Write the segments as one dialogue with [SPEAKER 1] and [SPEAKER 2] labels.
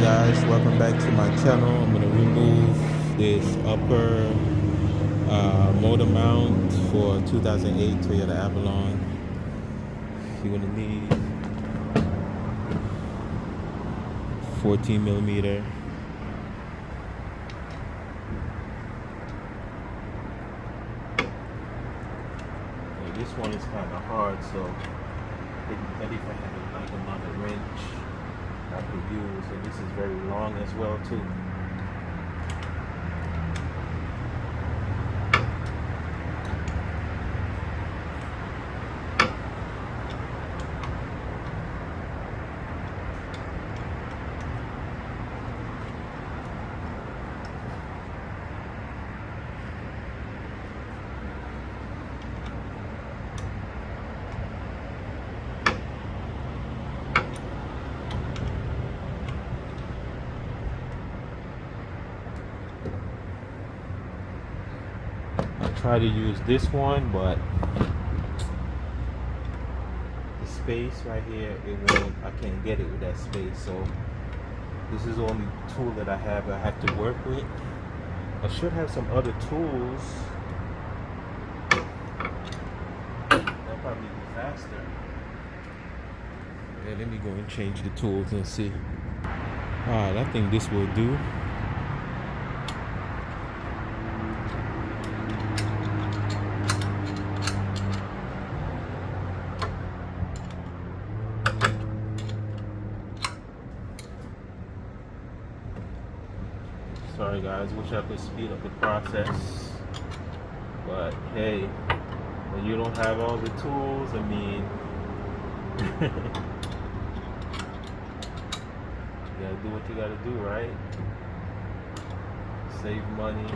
[SPEAKER 1] guys, welcome back to my channel. I'm going to remove this upper motor mount for 2008 Toyota Avalon. You're going to need 14 millimeter. This one is kind of hard, so maybe if I had like another wrench I could use. And this is very long as well too. Try to use this one, but the space right here, I can't get it with that space. So this is the only tool that I have to work with. I should have some other tools. That'll probably be faster. Yeah, let me go and change the tools and see. Alright, I think this will do. Sorry guys, wish I could speed up the process, but hey, when you don't have all the tools, I mean, you gotta do what you gotta do, right? Save money,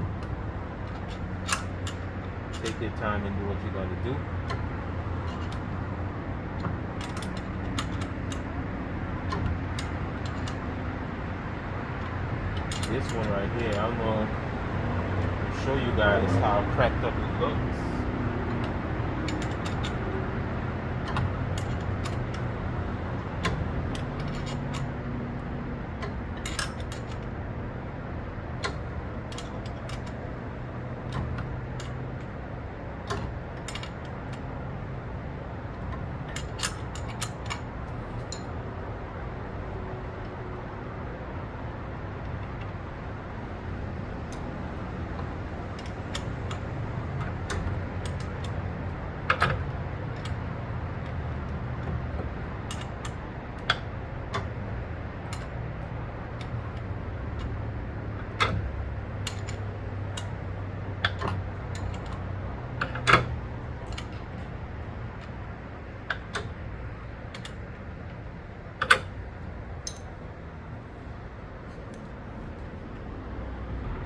[SPEAKER 1] take your time and do what you gotta do. This one right here, I'm going to show you guys how cracked up it looks.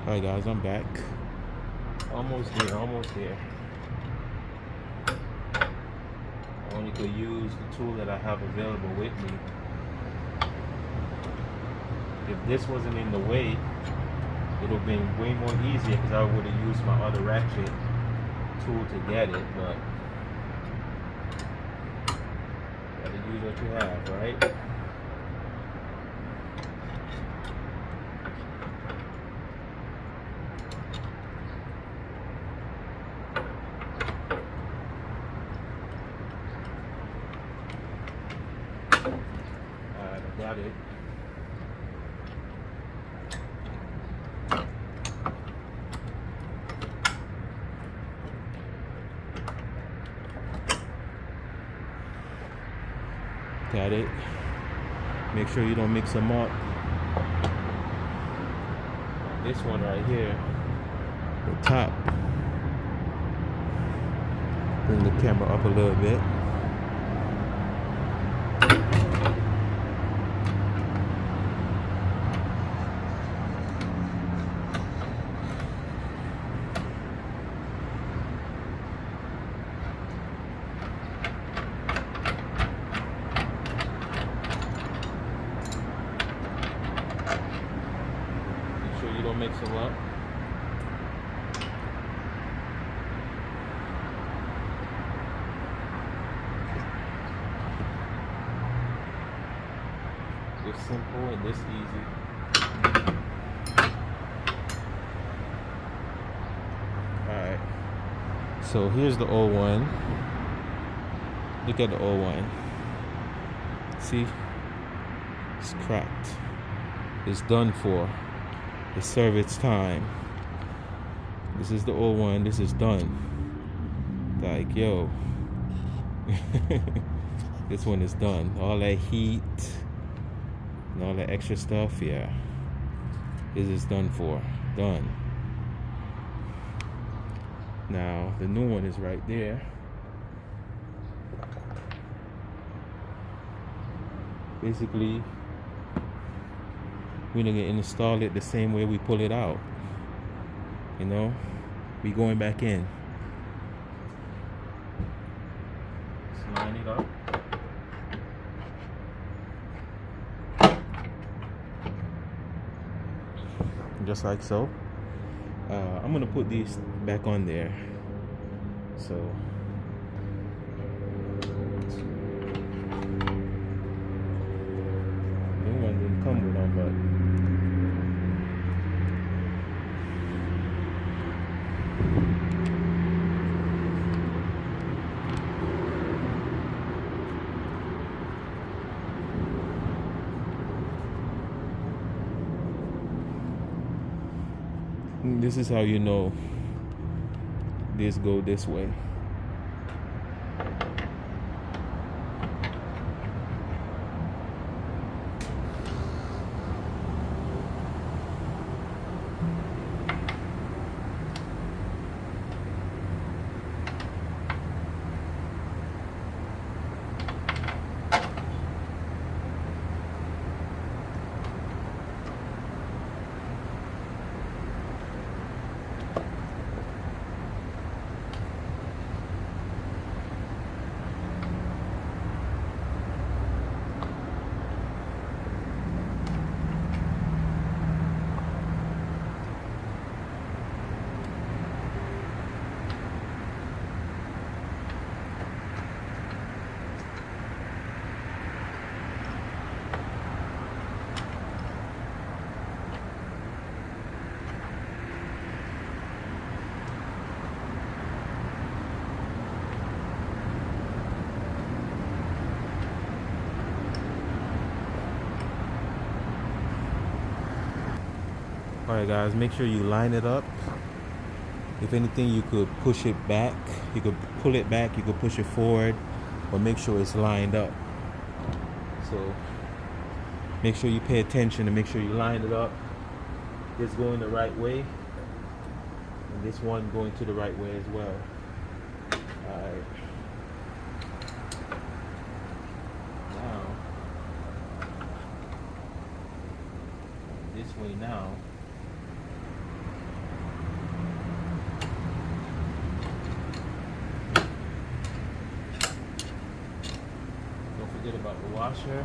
[SPEAKER 1] Alright guys, I'm back. Almost there. I only could use the tool that I have available with me. If this wasn't in the way, it would have been way more easier because I would have used my other ratchet tool to get it, but you gotta use what you have, right? Got it. Got it. Make sure you don't mix them up. This one right here, the top. Bring the camera up a little bit. Don't mix them up. It's simple and this easy. So here's the old one. Look at the old one. See? It's cracked. It's done for. It served its time. This is the old one. This is done. Like, yo. This one is done. All that heat and all that extra stuff, yeah. This is done for. Done. Now, the new one is right there. Basically, we're gonna install it the same way we pull it out. You know, we going back in. Just line it up. Just like so. I'm gonna put these back on there. So new one didn't come with them, but this is how you know this go this way. Alright guys, make sure you line it up. If anything, you could push it back. You could pull it back, you could push it forward, but make sure it's lined up. So make sure you pay attention and make sure you line it up. This going the right way, and this one going to the right way as well. Alright. Now, this way now. Forget about the washer.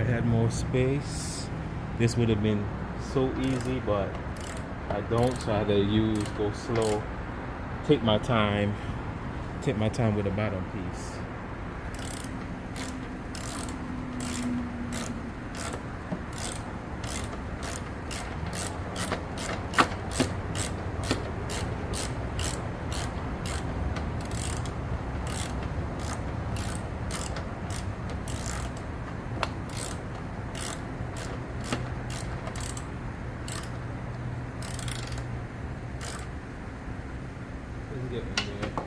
[SPEAKER 1] I had more space, this would have been so easy, but I don't, so I had to go slow, take my time with the bottom piece. Let's get in there.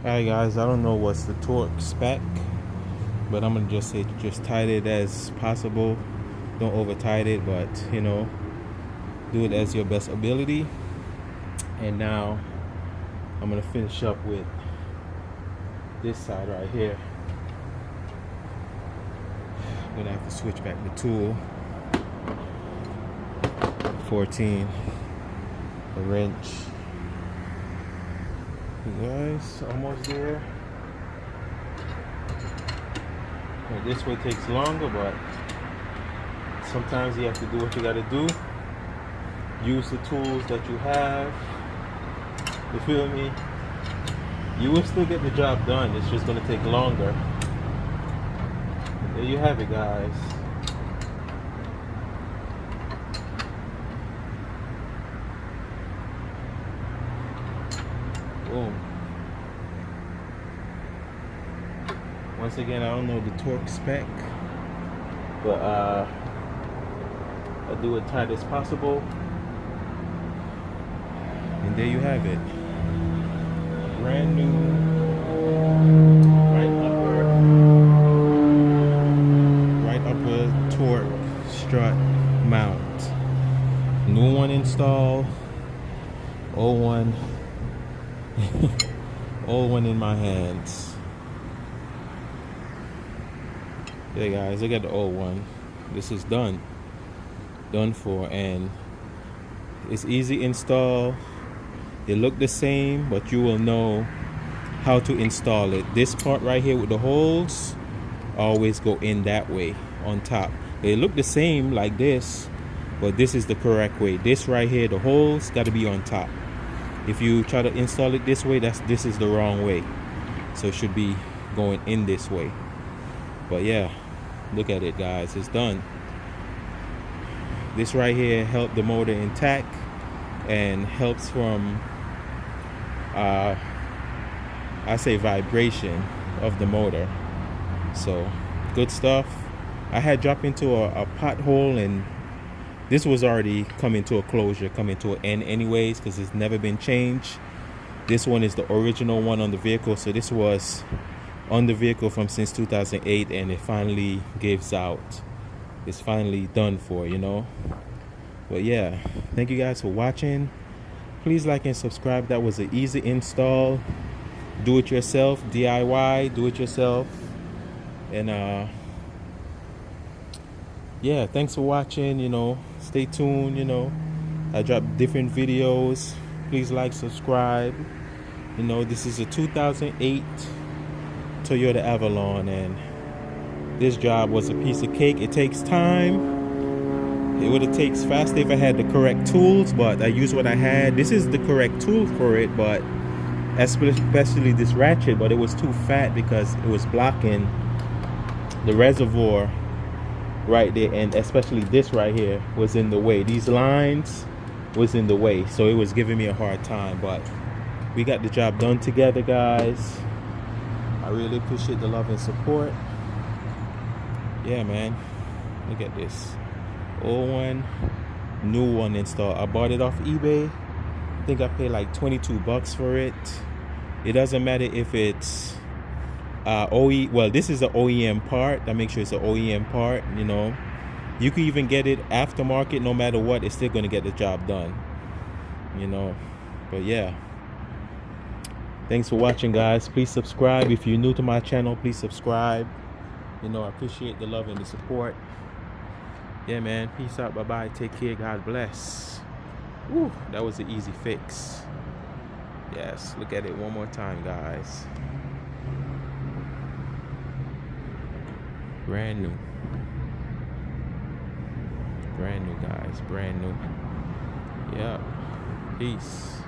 [SPEAKER 1] Alright guys, I don't know what's the torque spec, but I'm gonna just say just tight it as possible. Don't over tight it, but you know, do it as your best ability. And now I'm gonna finish up with this side right here. I'm gonna have to switch back the tool. 14, the wrench. You guys, almost there. Well, this way takes longer, but sometimes you have to do what you gotta do. Use the tools that you have. You feel me? You will still get the job done, it's just gonna take longer. There you have it, guys. Boom. Once again, I don't know the torque spec, but I do it tight as possible. And there you have it. Brand new right upper torque strut mount. New one installed. Old one. Old one in my hands. Yeah guys, look at the old one. This is done for, and it's easy install. They look the same, but you will know how to install it. This part right here with the holes always go in that way on top. They look the same like this, but this is the correct way. This right here, the holes got to be on top. If you try to install it this way, this is the wrong way. So it should be going in this way. But yeah, look at it guys, it's done. This right here helps the motor intact and helps from I say vibration of the motor. So good stuff. I had dropped into a pothole, and this was already coming to a closure, coming to an end anyways, because it's never been changed. This one is the original one on the vehicle, so this was on the vehicle from since 2008, and it finally gives out. It's finally done for, you know. But yeah, thank you guys for watching. Please like and subscribe. That was an easy install. Do it yourself, DIY, do it yourself. And yeah, thanks for watching, you know. Stay tuned, you know. I drop different videos. Please like, subscribe. You know, this is a 2008 Toyota Avalon, and this job was a piece of cake. It takes time. It would have takes faster if I had the correct tools, but I used what I had. This is the correct tool for it, but especially this ratchet, but it was too fat because it was blocking the reservoir right there, and especially this right here was in the way. These lines was in the way, so it was giving me a hard time. But we got the job done together, guys. I really appreciate the love and support. Yeah, man. Look at this. Old one, new one installed. I bought it off eBay. I think I paid like 22 bucks for it. It doesn't matter if it's OE. Well, this is an OEM part. I make sure it's an OEM part. You know, you can even get it aftermarket. No matter what, it's still going to get the job done. You know, but yeah. Thanks for watching, guys. Please subscribe. If you're new to my channel, please subscribe. You know, I appreciate the love and the support. Yeah, man. Peace out. Bye-bye. Take care. God bless. Woo, that was an easy fix. Yes, look at it one more time, guys. Brand new. Brand new, guys. Brand new. Yeah. Peace.